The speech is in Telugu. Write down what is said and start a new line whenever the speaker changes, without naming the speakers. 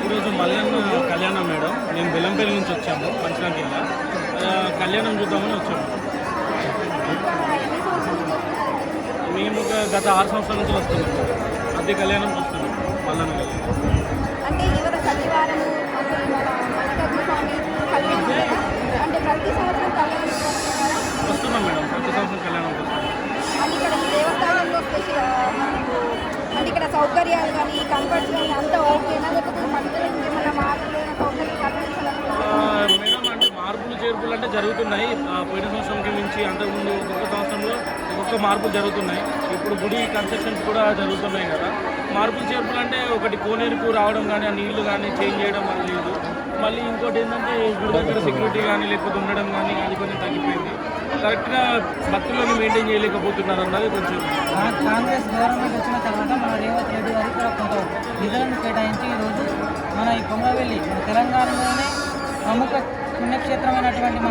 ఈరోజు మల్లన్న కళ్యాణం మేడం. మేము బెల్లంపల్లి నుంచి వచ్చాము, పంచనాకేలా కళ్యాణం చూద్దామని వచ్చాము. మేము గత 6 సంవత్సరాల నుంచి వస్తున్నాం. అద్దె కళ్యాణం చూస్తున్నాం, మల్లన్న కళ్యాణం.
అంటే ఇవాళ శనివారం అంటే ప్రతి సంవత్సరం కళ్యాణం
వస్తున్నాం మేడం, ప్రతి సంవత్సరం కళ్యాణం వస్తున్నాం.
అంటే ఇక్కడ దేవస్థానంలో అంటే ఇక్కడ సౌకర్యాలు కానీ కంఫర్ట్స్ కానీ అంతా ఓకేనా, లేకపోతే మధ్యలో ఇంకేమైనా మార్పులు సౌకర్యాలు కల్పించాలి
మేడం? అంటే మార్పులు చేర్పులు అంటే జరుగుతున్నాయి. పోయిన సంవత్సరంకి మించి అంతకుముందు ఒక్కొక్క సంవత్సరంలో ఒక్కొక్క మార్పులు జరుగుతున్నాయి. ఇప్పుడు గుడి కన్స్ట్రక్షన్స్ కూడా జరుగుతున్నాయి కదా. మార్పులు చేర్పులు అంటే ఒకటి కోనేరుకు రావడం కానీ, ఆ నీళ్లు కానీ చేంజ్ చేయడం అని లేదు. మళ్ళీ ఇంకోటి ఏంటంటే గుడి దగ్గర సెక్యూరిటీ కానీ లేకపోతే ఉండడం కానీ అది కొంచెం తగ్గిపోయింది. కరెక్ట్గా భక్తులను మెయింటైన్ చేయలేకపోతున్నారు అన్నది కొంచెం.
కాంగ్రెస్ గవర్నమెంట్ వచ్చిన తర్వాత మన రేవంత్ రెడ్డి గారికి కూడా కొంత నిధులను కేటాయించి ఈరోజు మన ఈ కొమరవెల్లి మన తెలంగాణలోనే ప్రముఖ పుణ్యక్షేత్రమైనటువంటి మన